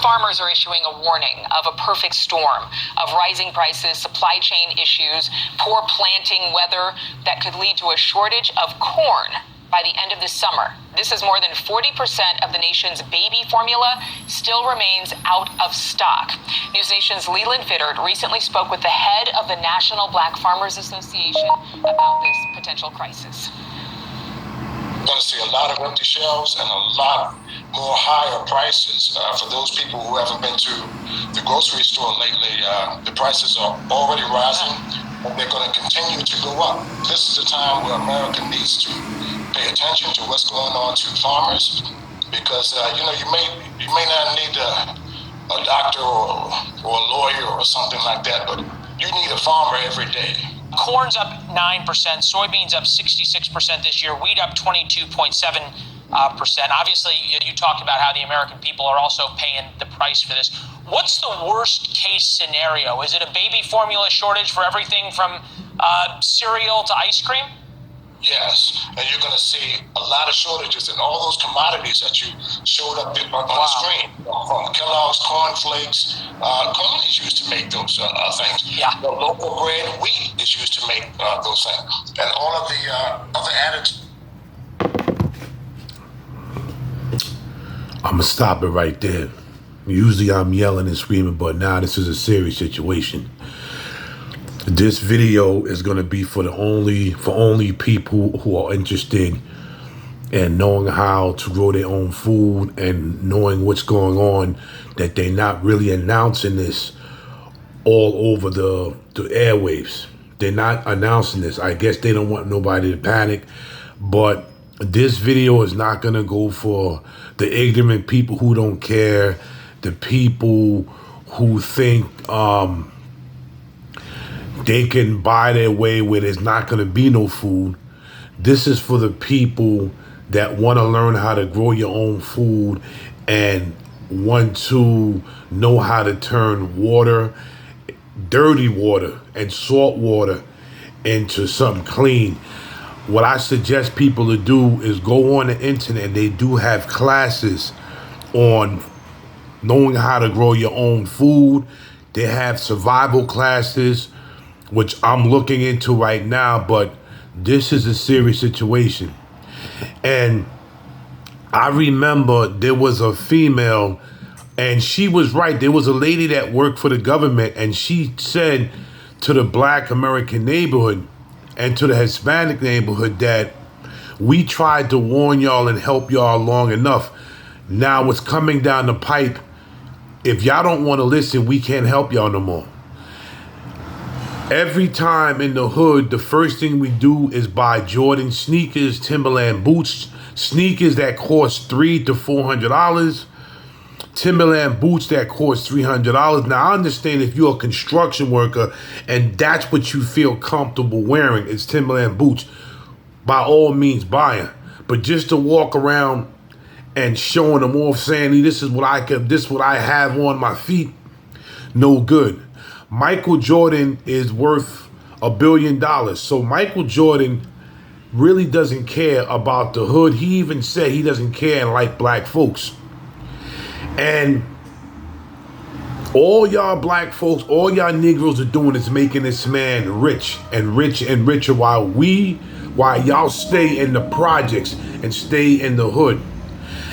farmers are issuing a warning of a perfect storm of rising prices, supply chain issues, poor planting weather that could lead to a shortage of corn by the end of this summer. This is more than 40% of the nation's baby formula still remains out of stock. NewsNation's Leland Vittert recently spoke with the head of the National Black Farmers Association about this potential crisis. We're going to see a lot of empty shelves and a lot more higher prices. For those people who haven't been to the grocery store lately, the prices are already rising and they're going to continue to go up. This is a time where America needs to pay attention to what's going on to farmers, because you may not need a doctor or a lawyer or something like that, but you need a farmer every day. Corn's up 9%, soybeans up 66% this year, wheat up 22.7%. Obviously, you talked about how the American people are also paying the price for this. What's the worst case scenario? Is it a baby formula shortage for everything from cereal to ice cream? Yes, and you're going to see a lot of shortages in all those commodities that you showed up on the screen. From Kellogg's Corn Flakes, Coney's used to make those things. Yeah. The local bread, wheat is used to make those things. And all of the other additives. I'm going to stop it right there. Usually I'm yelling and screaming, but now this is a serious situation. This video is going to be for only people who are interested in knowing how to grow their own food and knowing what's going on, that they're not really announcing this all over the airwaves. They're not announcing this. I guess they don't want nobody to panic, but this video is not going to go for the ignorant people who don't care, the people who think they can buy their way where there's not going to be no food. This is for the people that want to learn how to grow your own food and want to know how to turn water, dirty water and salt water, into something clean. What I suggest people to do is go on the internet. They do have classes on knowing how to grow your own food. They have survival classes, which I'm looking into right now, but this is a serious situation. And I remember there was a female, and she was right. There was a lady that worked for the government, and she said to the Black American neighborhood and to the Hispanic neighborhood that we tried to warn y'all and help y'all long enough. Now it's coming down the pipe. If y'all don't want to listen, we can't help y'all no more. Every time in the hood, the first thing we do is buy Jordan sneakers, Timberland boots, sneakers that cost $300 to $400, Timberland boots that cost $300. Now, I understand if you're a construction worker and that's what you feel comfortable wearing, it's Timberland boots, by all means buy them. But just to walk around and showing them off, saying this is what I have on my feet, no good. Michael Jordan is worth $1 billion. So Michael Jordan really doesn't care about the hood. He even said he doesn't care and like black folks. And all y'all black folks, all y'all Negroes are doing is making this man rich and richer while y'all stay in the projects and stay in the hood.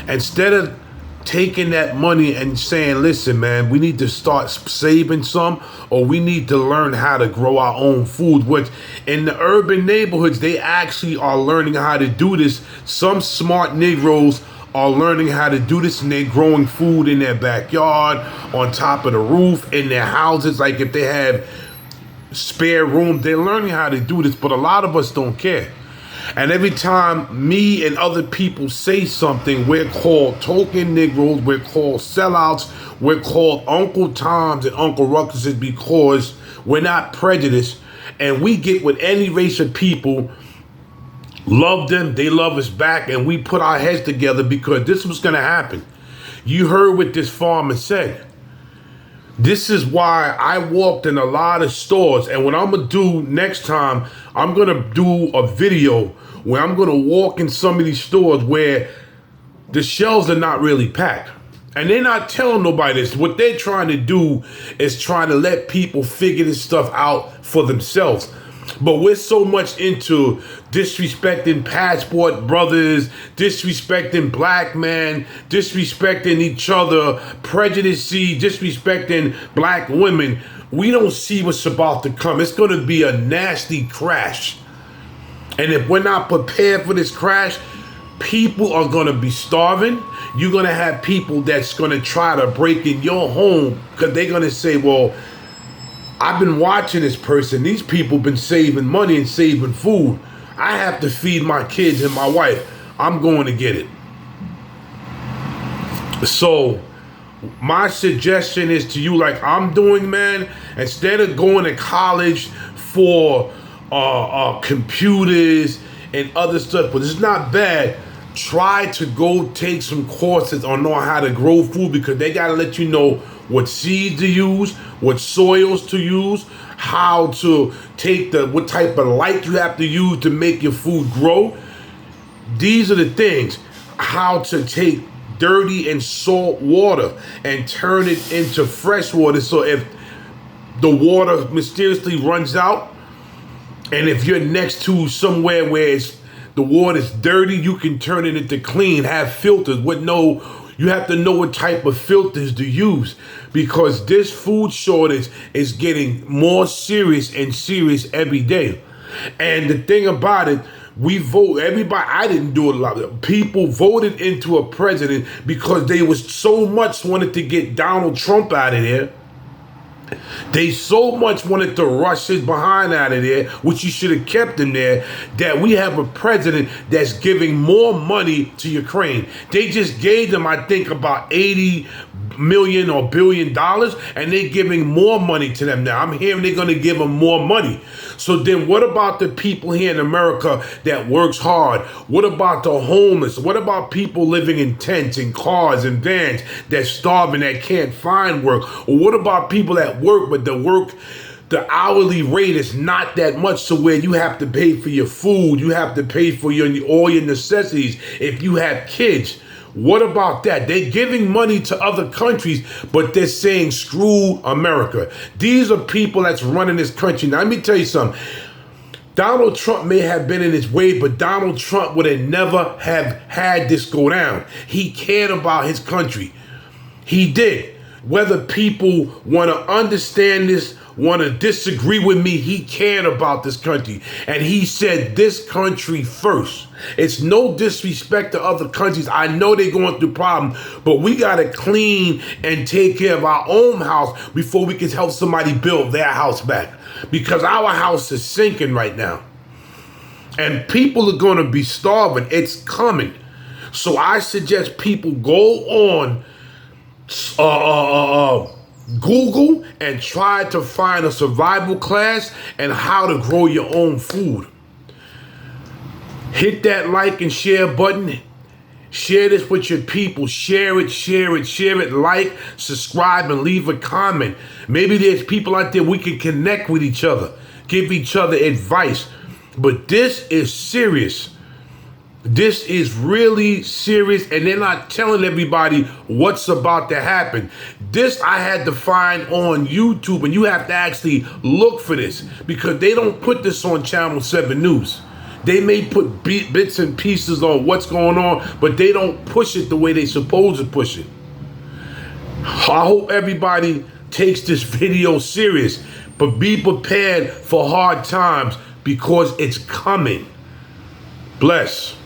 Instead of taking that money and saying, listen, man, we need to start saving some, or we need to learn how to grow our own food, which in the urban neighborhoods, they actually are learning how to do this. Some smart Negroes are learning how to do this, and they're growing food in their backyard, on top of the roof, in their houses. Like if they have spare room, they're learning how to do this, but a lot of us don't care. And every time me and other people say something, we're called token Negroes, we're called sellouts, we're called Uncle Toms and Uncle Ruckuses, because we're not prejudiced, and we get with any race of people, love them, they love us back, and we put our heads together because this was going to happen. You heard what this farmer said. This is why I walked in a lot of stores, and what I'm going to do next time, I'm going to do a video where I'm going to walk in some of these stores where the shelves are not really packed. And they're not telling nobody this. What they're trying to do is trying to let people figure this stuff out for themselves. But we're so much into disrespecting passport brothers, disrespecting black men, disrespecting each other, prejudicing, disrespecting black women. We don't see what's about to come. It's going to be a nasty crash. And if we're not prepared for this crash, people are going to be starving. You're going to have people that's going to try to break in your home because they're going to say, well, I've been watching this person. These people been saving money and saving food. I have to feed my kids and my wife. I'm going to get it. So my suggestion is to you, like I'm doing, man, instead of going to college for computers and other stuff, but it's not bad. Try to go take some courses on know how to grow food, because they got to let you know what seeds to use, what soils to use, how to take what type of light you have to use to make your food grow. These are the things. How to take dirty and salt water and turn it into fresh water. So if the water mysteriously runs out, and if you're next to somewhere where the water's dirty, you can turn it into clean, have filters you have to know what type of filters to use, because this food shortage is getting more serious and serious every day. And the thing about it, I didn't do it a lot. People voted into a president because they was so much wanted to get Donald Trump out of there. They so much wanted to rush his behind out of there, which you should have kept him there, that we have a president that's giving more money to Ukraine. They just gave them, I think, about $80 million or $1 billion, and they're giving more money to them now. I'm hearing they're going to give them more money. So then what about the people here in America that works hard? What about the homeless? What about people living in tents and cars and vans that's starving, that can't find work? Or what about people that work, but the hourly rate is not that much, so where you have to pay for your food, you have to pay for all your necessities if you have kids? What about that? They're giving money to other countries, but they're saying, screw America. These are people that's running this country. Now, let me tell you something. Donald Trump may have been in his way, but Donald Trump would have never have had this go down. He cared about his country. He did. Whether people want to understand this, want to disagree with me, he cared about this country. And he said this country first. It's no disrespect to other countries. I know they're going through problems, but we got to clean and take care of our own house before we can help somebody build their house back. Because our house is sinking right now. And people are going to be starving. It's coming. So I suggest people go on Google and try to find a survival class and how to grow your own food. Hit that like and share button. Share this with your people. Share it, like, subscribe, and leave a comment. Maybe there's people out there we can connect with each other, give each other advice. But this is serious. This is really serious, and they're not telling everybody what's about to happen. This I had to find on YouTube, and you have to actually look for this, because they don't put this on Channel 7 News. They may put bits and pieces on what's going on, but they don't push it the way they're supposed to push it. I hope everybody takes this video serious, but be prepared for hard times, because it's coming. Bless.